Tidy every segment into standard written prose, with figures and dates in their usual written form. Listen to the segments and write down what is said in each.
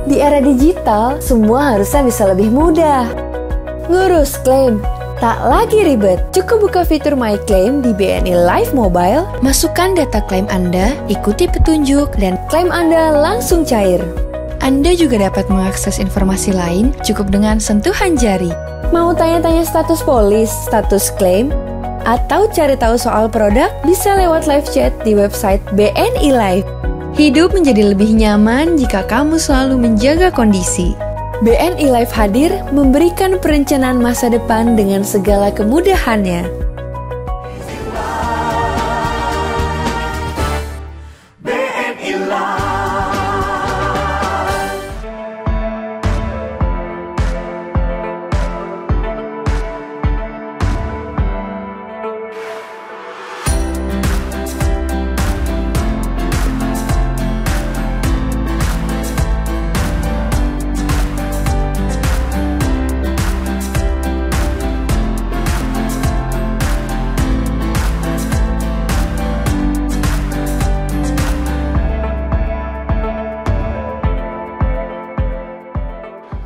Di era digital, semua harusnya bisa lebih mudah. Ngurus klaim, tak lagi ribet. Cukup buka fitur My Claim di BNI Live Mobile, masukkan data klaim Anda, ikuti petunjuk, dan klaim Anda langsung cair. Anda juga dapat mengakses informasi lain cukup dengan sentuhan jari. Mau tanya-tanya status polis, status klaim, atau cari tahu soal produk, bisa lewat live chat di website BNI Live. Hidup menjadi lebih nyaman jika kamu selalu menjaga kondisi. BNI Live hadir memberikan perencanaan masa depan dengan segala kemudahannya. BNI Live.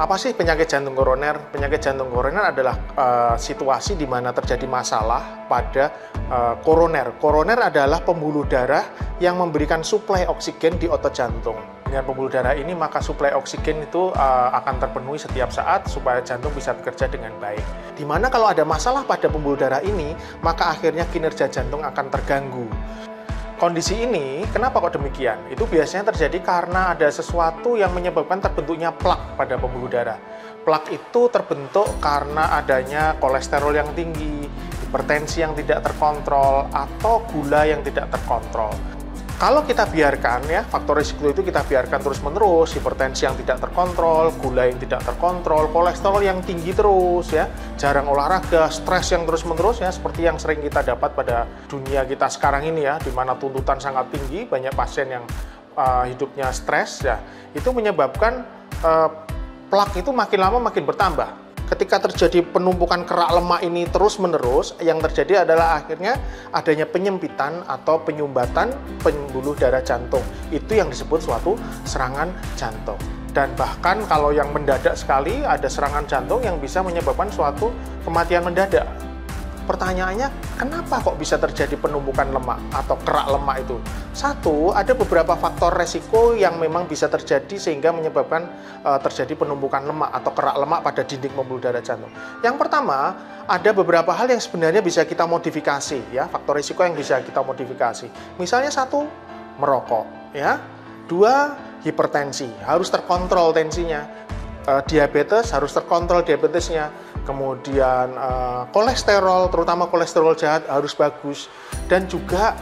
Apa sih penyakit jantung koroner? Penyakit jantung koroner adalah situasi di mana terjadi masalah pada koroner. Koroner adalah pembuluh darah yang memberikan suplai oksigen di otot jantung. Dengan pembuluh darah ini, maka suplai oksigen itu akan terpenuhi setiap saat supaya jantung bisa bekerja dengan baik. Di mana kalau ada masalah pada pembuluh darah ini, maka akhirnya kinerja jantung akan terganggu. Kondisi ini, kenapa kok demikian? Itu biasanya terjadi karena ada sesuatu yang menyebabkan terbentuknya plak pada pembuluh darah. Plak itu terbentuk karena adanya kolesterol yang tinggi, hipertensi yang tidak terkontrol, atau gula yang tidak terkontrol. Kalau kita biarkan ya, faktor risiko itu kita biarkan terus-menerus, hipertensi yang tidak terkontrol, gula yang tidak terkontrol, kolesterol yang tinggi terus ya, jarang olahraga, stres yang terus-menerus ya, seperti yang sering kita dapat pada dunia kita sekarang ini ya, di mana tuntutan sangat tinggi, banyak pasien yang hidupnya stres ya, itu menyebabkan plak itu makin lama makin bertambah. Ketika terjadi penumpukan kerak lemak ini terus-menerus, yang terjadi adalah akhirnya adanya penyempitan atau penyumbatan pembuluh darah jantung. Itu yang disebut suatu serangan jantung. Dan bahkan kalau yang mendadak sekali, ada serangan jantung yang bisa menyebabkan suatu kematian mendadak. Pertanyaannya, kenapa kok bisa terjadi penumpukan lemak atau kerak lemak itu? Satu, ada beberapa faktor resiko yang memang bisa terjadi sehingga menyebabkan terjadi penumpukan lemak atau kerak lemak pada dinding pembuluh darah jantung. Yang pertama, ada beberapa hal yang sebenarnya bisa kita modifikasi, ya, faktor risiko yang bisa kita modifikasi. Misalnya satu, merokok, ya. Dua, hipertensi, harus terkontrol tensinya. Diabetes, harus terkontrol diabetesnya. Kemudian kolesterol, terutama kolesterol jahat harus bagus. Dan juga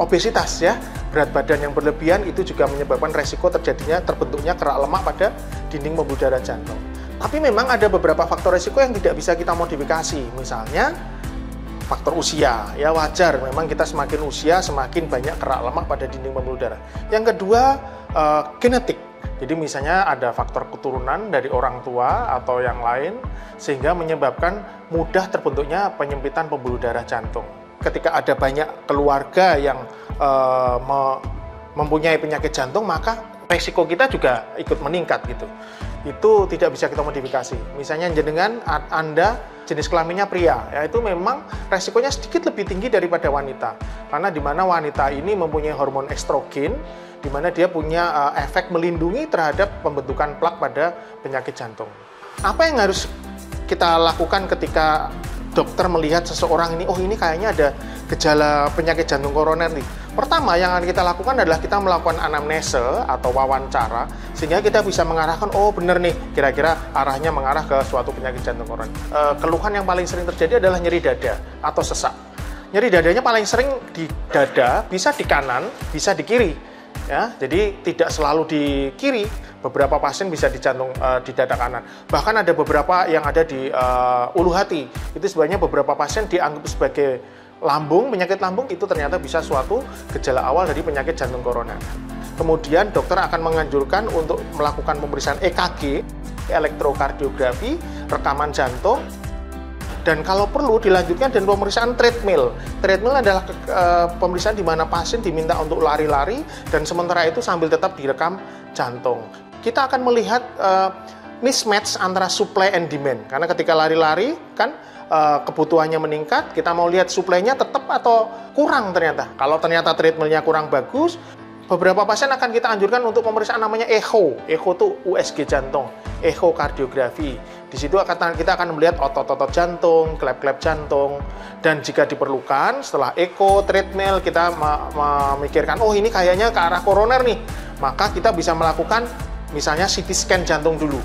obesitas ya, berat badan yang berlebihan itu juga menyebabkan resiko terbentuknya kerak lemak pada dinding pembuluh darah jantung. Tapi memang ada beberapa faktor resiko yang tidak bisa kita modifikasi. Misalnya faktor usia, ya wajar memang kita semakin usia semakin banyak kerak lemak pada dinding pembuluh darah. Yang kedua, genetik. Jadi misalnya ada faktor keturunan dari orang tua atau yang lain sehingga menyebabkan mudah terbentuknya penyempitan pembuluh darah jantung. Ketika ada banyak keluarga yang mempunyai penyakit jantung, maka resiko kita juga ikut meningkat gitu. Itu tidak bisa kita modifikasi. Misalnya jenengan Anda jenis kelaminnya pria, ya itu memang resikonya sedikit lebih tinggi daripada wanita. Karena di mana wanita ini mempunyai hormon estrogen, di mana dia punya efek melindungi terhadap pembentukan plak pada penyakit jantung. Apa yang harus kita lakukan ketika dokter melihat seseorang ini, oh ini kayaknya ada gejala penyakit jantung koroner nih. Pertama yang akan kita lakukan adalah kita melakukan anamnese atau wawancara, sehingga kita bisa mengarahkan, oh bener nih, kira-kira arahnya mengarah ke suatu penyakit jantung koroner. Keluhan yang paling sering terjadi adalah nyeri dada atau sesak. Nyeri dadanya paling sering di dada, bisa di kanan, bisa di kiri. Ya, jadi tidak selalu di kiri, beberapa pasien bisa di jantung di dada kanan. Bahkan ada beberapa yang ada di ulu hati. Itu sebenarnya beberapa pasien dianggap sebagai penyakit lambung itu ternyata bisa suatu gejala awal dari penyakit jantung koroner. Kemudian dokter akan menganjurkan untuk melakukan pemeriksaan EKG, elektrokardiografi, rekaman jantung. Dan kalau perlu dilanjutkan dengan pemeriksaan treadmill. Treadmill adalah pemeriksaan di mana pasien diminta untuk lari-lari dan sementara itu sambil tetap direkam jantung. Kita akan melihat mismatch antara supply and demand. Karena ketika lari-lari kan kebutuhannya meningkat, kita mau lihat suplainya tetap atau kurang ternyata. Kalau ternyata treadmillnya kurang bagus, beberapa pasien akan kita anjurkan untuk pemeriksaan namanya echo. Echo itu USG jantung, echokardiografi. Di situ kita akan melihat otot-otot jantung, klep-klep jantung, dan jika diperlukan setelah echo, treadmill kita memikirkan, oh ini kayaknya ke arah koroner nih, maka kita bisa melakukan misalnya CT scan jantung dulu.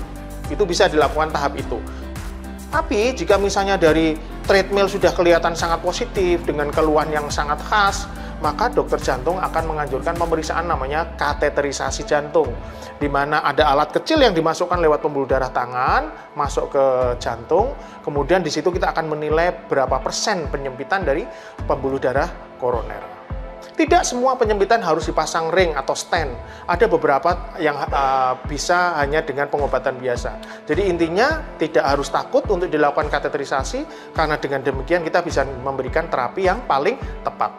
Itu bisa dilakukan tahap itu. Tapi jika misalnya dari treadmill sudah kelihatan sangat positif dengan keluhan yang sangat khas, maka dokter jantung akan menganjurkan pemeriksaan namanya kateterisasi jantung, di mana ada alat kecil yang dimasukkan lewat pembuluh darah tangan masuk ke jantung, kemudian di situ kita akan menilai berapa persen penyempitan dari pembuluh darah koroner. Tidak semua penyempitan harus dipasang ring atau stent. Ada beberapa yang bisa hanya dengan pengobatan biasa. Jadi intinya tidak harus takut untuk dilakukan kateterisasi, karena dengan demikian kita bisa memberikan terapi yang paling tepat.